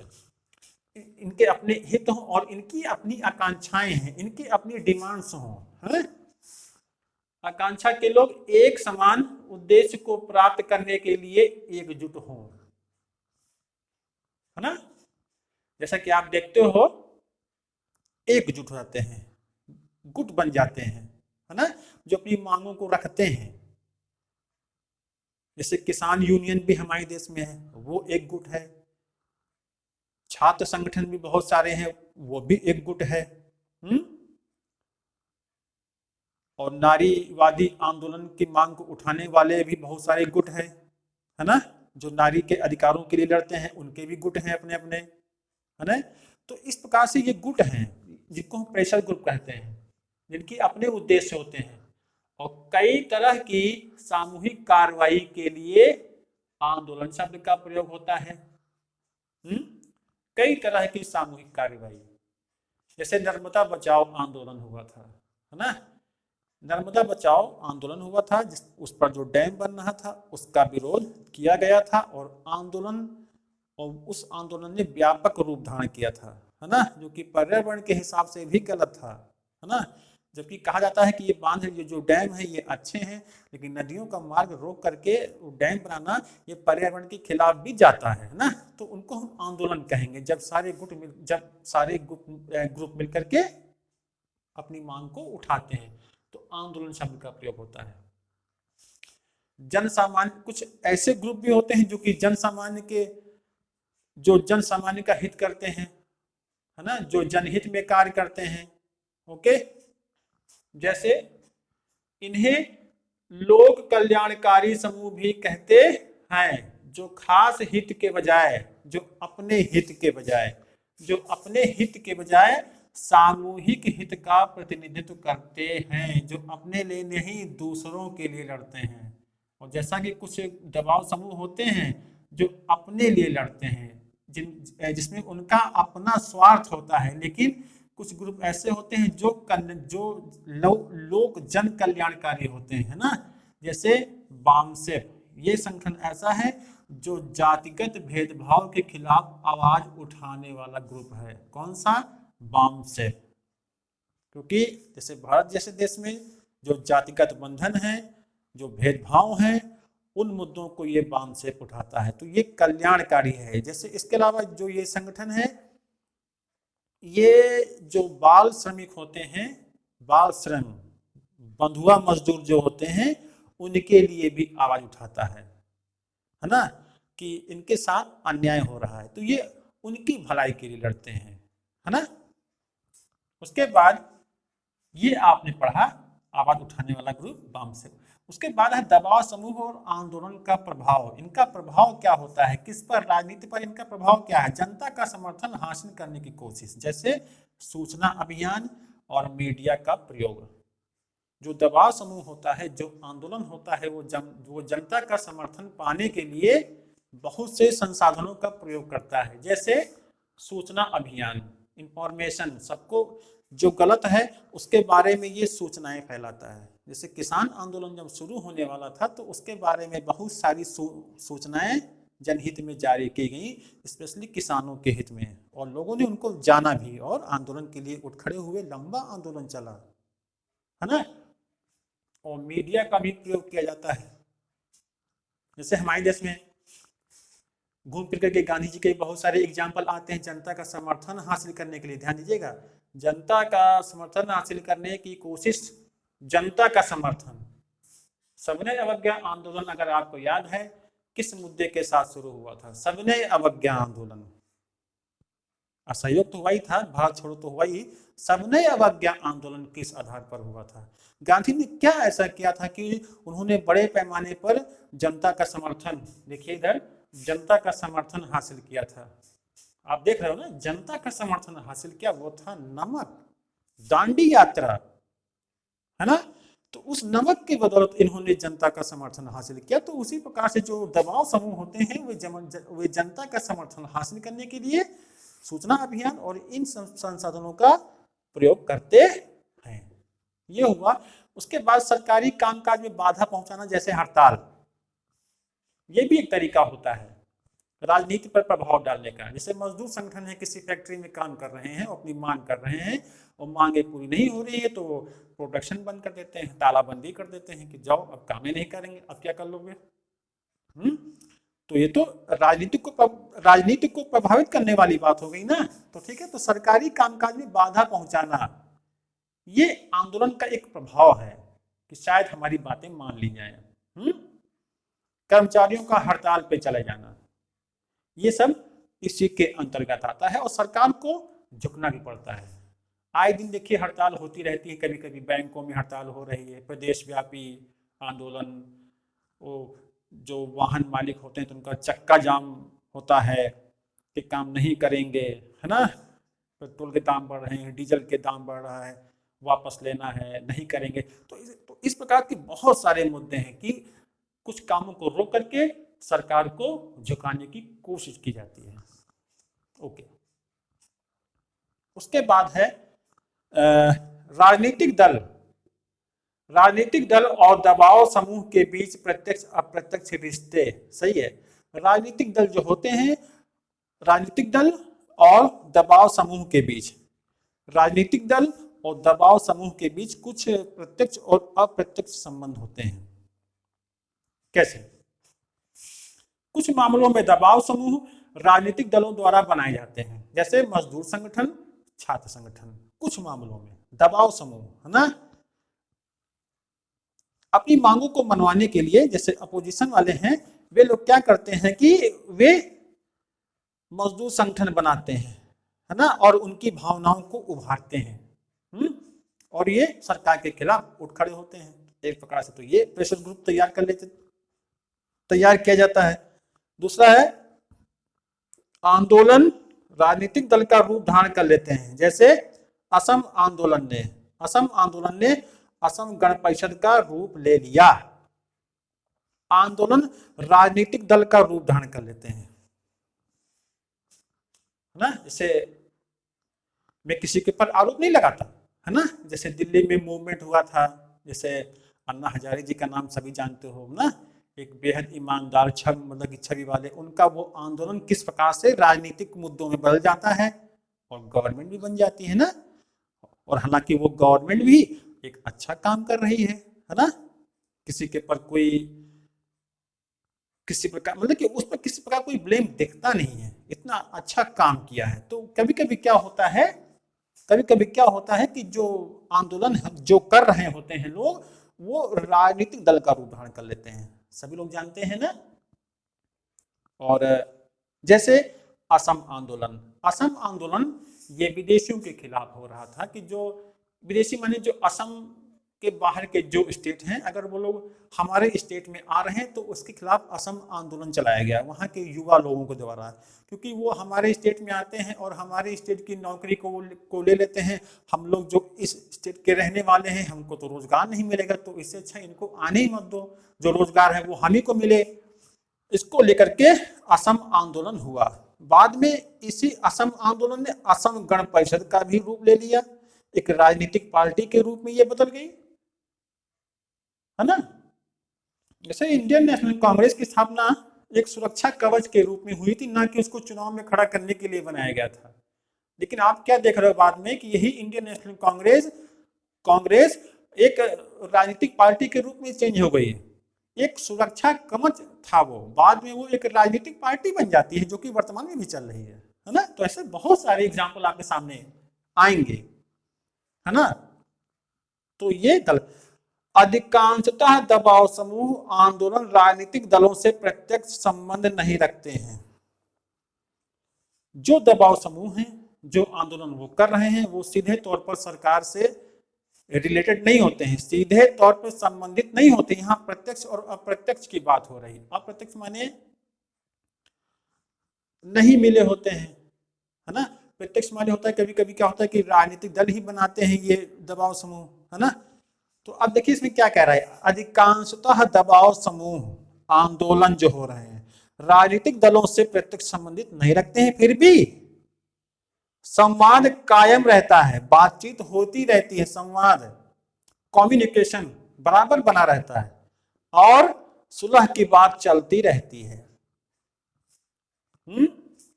इनके अपने हित हों और इनकी अपनी आकांक्षाएं हैं, इनकी अपनी डिमांड्स हों, है। आकांक्षा के लोग एक समान उद्देश्य को प्राप्त करने के लिए एकजुट हों, है ना। जैसा कि आप देखते हो, एकजुट हो जाते हैं, गुट बन जाते हैं, है ना, जो अपनी मांगों को रखते हैं। जैसे किसान यूनियन भी हमारे देश में है, वो एक गुट है। छात्र संगठन भी बहुत सारे हैं, वो भी एक गुट है। और नारीवादी आंदोलन की मांग को उठाने वाले भी बहुत सारे गुट हैं, है ना, जो नारी के अधिकारों के लिए लड़ते हैं, उनके भी गुट हैं अपने अपने, है ना। तो इस प्रकार से ये गुट हैं जिनको हम प्रेशर ग्रुप कहते हैं, जिनकी अपने उद्देश्य होते हैं और कई तरह की सामूहिक कार्रवाई के लिए आंदोलन शब्द का प्रयोग होता है। कई तरह की सामूहिक कार्रवाई, जैसे नर्मदा बचाओ आंदोलन हुआ था, है ना। नर्मदा बचाओ आंदोलन हुआ था, उस पर जो डैम बन रहा था उसका विरोध किया गया था, और उस आंदोलन ने व्यापक रूप धारण किया था, है ना, जो कि पर्यावरण के हिसाब से भी गलत था, है ना। जबकि कहा जाता है कि ये बांध, ये जो डैम है ये अच्छे हैं, लेकिन नदियों का मार्ग रोक करके डैम बनाना ये पर्यावरण के खिलाफ भी जाता है ना। तो उनको हम आंदोलन कहेंगे जब सारे ग्रुप मिलकर के अपनी मांग को उठाते हैं, तो आंदोलन शब्द का प्रयोग होता है। जन सामान्य, कुछ ऐसे ग्रुप भी होते हैं जो कि जन सामान्य का हित करते हैं, है ना, जो जनहित में कार्य करते हैं। ओके, जैसे इन्हें लोक कल्याणकारी समूह भी कहते हैं, जो खास हित के बजाय, जो अपने हित के बजाय सामूहिक हित का प्रतिनिधित्व करते हैं, जो अपने लिए नहीं दूसरों के लिए लड़ते हैं। और जैसा कि कुछ दबाव समूह होते हैं जो अपने लिए लड़ते हैं, जिसमें उनका अपना स्वार्थ होता है, लेकिन कुछ ग्रुप ऐसे होते हैं जो लोक जन कल्याणकारी होते हैं, है ना। जैसे बामसेफ, ये संगठन ऐसा है जो जातिगत भेदभाव के खिलाफ आवाज उठाने वाला ग्रुप है। कौन सा? बामसेफ। क्योंकि जैसे भारत जैसे देश में जो जातिगत बंधन है, जो भेदभाव है, उन मुद्दों को ये बामसेफ उठाता है, तो ये कल्याणकारी है। जैसे इसके अलावा जो ये संगठन है, ये जो बाल श्रमिक होते हैं, बाल श्रम, बंधुआ मजदूर जो होते हैं, उनके लिए भी आवाज उठाता है ना, कि इनके साथ अन्याय हो रहा है, तो ये उनकी भलाई के लिए लड़ते हैं, है ना। उसके बाद ये आपने पढ़ा आवाज उठाने वाला ग्रुप बामसेफ। उसके बाद है दबाव समूह और आंदोलन का प्रभाव। इनका प्रभाव क्या होता है, किस पर? राजनीति पर इनका प्रभाव क्या है? जनता का समर्थन हासिल करने की कोशिश, जैसे सूचना अभियान और मीडिया का प्रयोग। जो दबाव समूह होता है, जो आंदोलन होता है, वो जनता का समर्थन पाने के लिए बहुत से संसाधनों का प्रयोग करता है, जैसे सूचना अभियान, इंफॉर्मेशन, सबको जो गलत है उसके बारे में ये सूचनाएं फैलाता है। जैसे किसान आंदोलन जब शुरू होने वाला था तो उसके बारे में बहुत सारी सूचनाएं जनहित में जारी की गई, स्पेशली किसानों के हित में, और लोगों ने उनको जाना भी और आंदोलन के लिए उठ खड़े हुए, लंबा आंदोलन चला, है ना। और मीडिया का भी प्रयोग किया जाता है। जैसे हमारे देश में घूम फिर करके गांधी जी के बहुत सारे एग्जाम्पल आते हैं जनता का समर्थन हासिल करने के लिए। ध्यान दीजिएगा, जनता का समर्थन हासिल करने की कोशिश, जनता का समर्थन। सविनय अवज्ञा आंदोलन, अगर आपको याद है, किस मुद्दे के साथ शुरू हुआ था? सविनय अवज्ञा आंदोलन। असहयोग तो हुआ ही था, भारत छोड़ो तो हुआ ही, सविनय अवज्ञा आंदोलन किस आधार पर हुआ था? गांधी ने क्या ऐसा किया था कि उन्होंने बड़े पैमाने पर जनता का समर्थन, देखिए इधर, जनता का समर्थन हासिल किया था। आप देख रहे हो ना, जनता का समर्थन हासिल किया, वो था नमक, दांडी यात्रा, है ना। तो उस नमक की बदौलत इन्होंने जनता का समर्थन हासिल किया। तो उसी प्रकार से जो दबाव समूह होते हैं वे जनता का समर्थन हासिल करने के लिए सूचना अभियान और इन संसाधनों का प्रयोग करते हैं। ये हुआ। उसके बाद सरकारी कामकाज में बाधा पहुंचाना, जैसे हड़ताल, ये भी एक तरीका होता है राजनीति पर प्रभाव डालने का। जैसे मजदूर संगठन है, किसी फैक्ट्री में काम कर रहे हैं, अपनी मांग कर रहे हैं और मांगे पूरी नहीं हो रही है तो वो प्रोडक्शन बंद कर देते हैं, तालाबंदी कर देते हैं कि जाओ अब काम ही नहीं करेंगे, अब क्या कर लोगे। तो ये तो राजनीति को प्रभावित करने वाली बात हो गई ना। तो ठीक है, तो सरकारी कामकाज में बाधा पहुंचाना, ये आंदोलन का एक प्रभाव है कि शायद हमारी बातें मान ली जाए। कर्मचारियों का हड़ताल पे चले जाना, ये सब इसी के अंतर्गत आता है। और सरकार को झुकना भी पड़ता है। आए दिन देखिए हड़ताल होती रहती है, कभी कभी बैंकों में हड़ताल हो रही है, प्रदेश व्यापी आंदोलन, वो जो वाहन मालिक होते हैं तो उनका चक्का जाम होता है कि काम नहीं करेंगे, है ना। पेट्रोल के दाम बढ़ रहे हैं, डीजल के दाम बढ़ रहा है, वापस लेना है, नहीं करेंगे। तो इस प्रकार के बहुत सारे मुद्दे हैं कि कुछ कामों को रोक करके सरकार को झुकाने की कोशिश की जाती है। ओके, उसके बाद है राजनीतिक दल और दबाव समूह के बीच प्रत्यक्ष अप्रत्यक्ष रिश्ते। सही है, राजनीतिक दल जो होते हैं, राजनीतिक दल और दबाव समूह के बीच, राजनीतिक दल और दबाव समूह के बीच कुछ प्रत्यक्ष और अप्रत्यक्ष संबंध होते हैं। कैसे? कुछ मामलों में दबाव समूह राजनीतिक दलों द्वारा बनाए जाते हैं, जैसे मजदूर संगठन, छात्र संगठन। कुछ मामलों में दबाव समूह, है ना, अपनी मांगों को मनवाने के लिए, जैसे अपोजिशन वाले हैं, वे लोग क्या करते हैं कि वे मजदूर संगठन बनाते हैं, है ना, और उनकी भावनाओं को उभारते हैं। और ये सरकार के खिलाफ उठ खड़े होते हैं। एक प्रकार से तो ये प्रेशर ग्रुप तैयार किया जाता है। दूसरा है आंदोलन राजनीतिक दल का रूप धारण कर लेते हैं, जैसे असम आंदोलन ने असम गण परिषद का रूप ले लिया। आंदोलन राजनीतिक दल का रूप धारण कर लेते हैं, है ना। जैसे मैं किसी के ऊपर आरोप नहीं लगाता, है ना। जैसे दिल्ली में मूवमेंट हुआ था, जैसे अन्ना हजारे जी का नाम सभी जानते हो ना, एक बेहद ईमानदार मतलब कि छवि वाले, उनका वो आंदोलन किस प्रकार से राजनीतिक मुद्दों में बदल जाता है और गवर्नमेंट भी बन जाती है ना। और हालांकि वो गवर्नमेंट भी एक अच्छा काम कर रही है ना। किसी के पर कोई किसी प्रकार मतलब कि उस पर किसी प्रकार कोई ब्लेम दिखता नहीं है, इतना अच्छा काम किया है। तो कभी कभी क्या होता है कि जो आंदोलन जो कर रहे होते हैं लोग, वो राजनीतिक दल का रूप धारण कर लेते हैं, सभी लोग जानते हैं ना। और जैसे असम आंदोलन ये विदेशियों के खिलाफ हो रहा था, कि जो विदेशी माने जो असम के बाहर के जो स्टेट हैं, अगर वो लोग हमारे स्टेट में आ रहे हैं तो उसके खिलाफ असम आंदोलन चलाया गया वहाँ के युवा लोगों के द्वारा, क्योंकि वो हमारे स्टेट में आते हैं और हमारे स्टेट की नौकरी को ले लेते हैं। हम लोग जो इस स्टेट के रहने वाले हैं, हमको तो रोजगार नहीं मिलेगा, तो इससे अच्छा इनको आने ही मत दो, जो रोजगार है वो हम ही को मिले। इसको लेकर के असम आंदोलन हुआ। बाद में इसी असम आंदोलन ने असम गण परिषद का भी रूप ले लिया, एक राजनीतिक पार्टी के रूप में ये बदल गई, है ना। जैसे इंडियन नेशनल कांग्रेस की स्थापना एक सुरक्षा कवच के रूप में हुई थी, ना कि उसको चुनाव में खड़ा करने के लिए बनाया गया था। लेकिन आप क्या देख रहे हो बाद में, कि यही इंडियन नेशनल कांग्रेस एक राजनीतिक पार्टी के रूप में चेंज हो गई है। एक सुरक्षा कवच था वो, बाद में वो एक राजनीतिक पार्टी बन जाती है, जो कि वर्तमान में भी चल रही है ना। तो ऐसे बहुत सारे एग्जाम्पल आपके सामने आएंगे, है ना। तो ये गलत। अधिकांशतः दबाव समूह आंदोलन राजनीतिक दलों से प्रत्यक्ष संबंध नहीं रखते हैं। जो दबाव समूह हैं, जो आंदोलन वो कर रहे हैं, वो सीधे तौर पर सरकार से रिलेटेड नहीं होते हैं, सीधे तौर पर संबंधित नहीं होते। यहाँ प्रत्यक्ष और अप्रत्यक्ष की बात हो रही है। अप्रत्यक्ष माने नहीं मिले होते हैं, है ना। प्रत्यक्ष माने होता है कभी कभी क्या होता है कि राजनीतिक दल ही बनाते हैं ये दबाव समूह, है ना। तो अब देखिए इसमें क्या कह रहा है, अधिकांशतः दबाव समूह आंदोलन जो हो रहे हैं राजनीतिक दलों से प्रत्यक्ष संबंधित नहीं रखते हैं, फिर भी संवाद कायम रहता है, बातचीत होती रहती है, संवाद कम्युनिकेशन बराबर बना रहता है, और सुलह की बात चलती रहती है।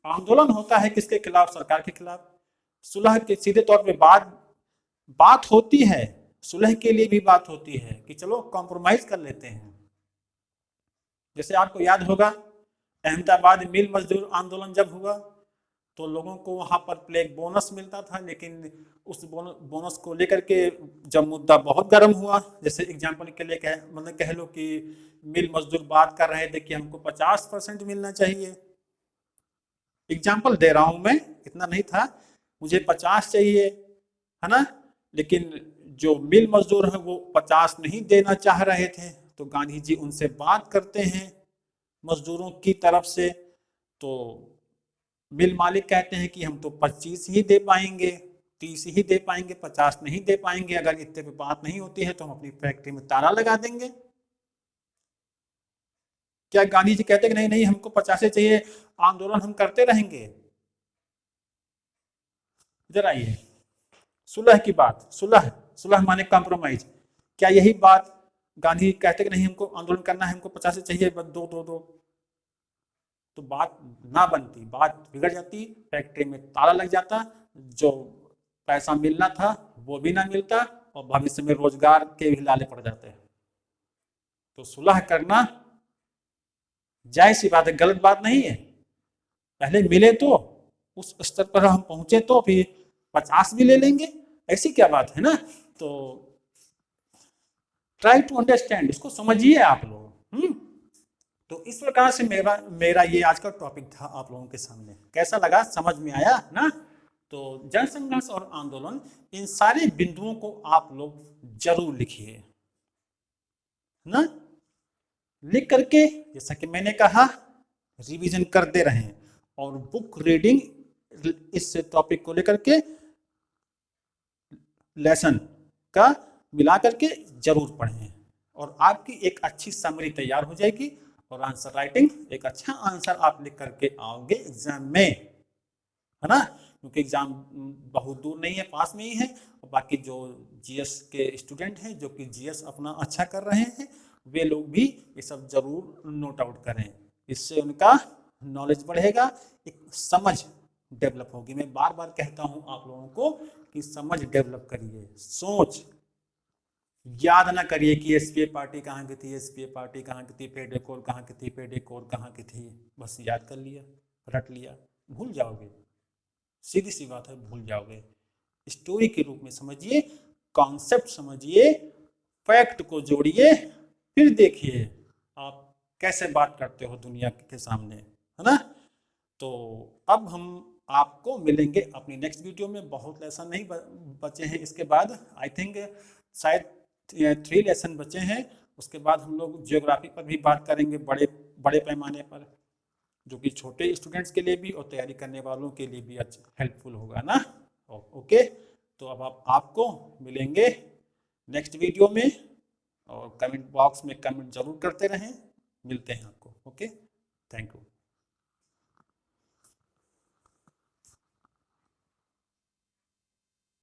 आंदोलन होता है किसके खिलाफ? सरकार के खिलाफ। सुलह के सीधे तौर पे बात होती है, सुलह के लिए भी बात होती है कि चलो कॉम्प्रोमाइज कर लेते हैं। जैसे आपको याद होगा अहमदाबाद मिल मजदूर आंदोलन जब हुआ तो लोगों को वहां पर प्लेग बोनस मिलता था, लेकिन उस बोनस को लेकर के जब मुद्दा बहुत गर्म हुआ, जैसे एग्जांपल के लिए मतलब कह लो कि मिल मजदूर बात कर रहे थे कि हमको 50% मिलना चाहिए। एग्जाम्पल दे रहा हूं मैं, इतना नहीं था, मुझे 50 चाहिए, है ना। लेकिन जो मिल मजदूर है वो 50 नहीं देना चाह रहे थे, तो गांधी जी उनसे बात करते हैं मजदूरों की तरफ से। तो मिल मालिक कहते हैं कि हम तो 25 ही दे पाएंगे, 30 ही दे पाएंगे, 50 नहीं दे पाएंगे। अगर इतने पे बात नहीं होती है तो हम अपनी फैक्ट्री में ताला लगा देंगे। क्या गांधी जी कहते कि नहीं नहीं हमको 50 चाहिए, आंदोलन हम करते रहेंगे? इधर आइए, सुलह की बात, सुलह माने कॉम्प्रोमाइज। क्या यही बात गांधी कहते कि नहीं हमको आंदोलन करना है, हमको 50 चाहिए, बस दो दो दो, तो बात ना बनती, बात बिगड़ जाती, फैक्ट्री में ताला लग जाता, जो पैसा मिलना था वो भी ना मिलता, और भविष्य में रोजगार के भी लाले पड़ जाते हैं। तो सुलह करना जायज सी बात है, गलत बात नहीं है। पहले मिले तो उस स्तर पर हम पहुंचे तो फिर 50 भी ले लेंगे, ऐसी क्या बात है ना। तो ट्राई टू अंडरस्टैंड, इसको समझिए आप लोग। तो इस प्रकार से मेरा ये आज का टॉपिक था आप लोगों के सामने। कैसा लगा, समझ में आया ना। तो जन संघर्ष और आंदोलन, इन सारे बिंदुओं को आप लोग जरूर लिखिए ना। लिख करके जैसा कि मैंने कहा रिवीजन करते रहें, और बुक रीडिंग इस टॉपिक को लेकर के लेसन का मिला करके जरूर पढ़ें और आपकी एक अच्छी समरी तैयार हो जाएगी और आंसर राइटिंग एक अच्छा आंसर आप लिख करके आओगे एग्जाम में, है ना, क्योंकि एग्जाम बहुत दूर नहीं है, पास में ही है। और बाकी जो जीएस के स्टूडेंट हैं जो कि जीएस अपना अच्छा कर रहे हैं वे लोग भी ये सब जरूर नोट आउट करें, इससे उनका नॉलेज बढ़ेगा, एक समझ डेवलप होगी। मैं बार बार कहता हूं आप लोगों को कि समझ डेवलप करिए, सोच याद ना करिए कि एसपीए पार्टी कहाँ की थी, एसपीए पार्टी कहाँ की थी, पेडे कोर कहाँ की थी, पेडे कोर कहाँ की थी, बस याद कर लिया, रट लिया, भूल जाओगे, सीधी सी बात है, भूल जाओगे। स्टोरी के रूप में समझिए, कॉन्सेप्ट समझिए, फैक्ट को जोड़िए, फिर देखिए आप कैसे बात करते हो दुनिया के सामने, है ना। तो अब हम आपको मिलेंगे अपनी नेक्स्ट वीडियो में, बहुत लेसन नहीं बचे हैं इसके बाद, आई थिंक शायद 3 लेसन बचे हैं। उसके बाद हम लोग जियोग्राफी पर भी बात करेंगे बड़े बड़े पैमाने पर, जो कि छोटे स्टूडेंट्स के लिए भी और तैयारी करने वालों के लिए भी अच्छा हेल्पफुल होगा ना। ओके, तो अब आपको मिलेंगे नेक्स्ट वीडियो में और कमेंट बॉक्स में कमेंट जरूर करते रहें, मिलते हैं आपको। Okay, thank you.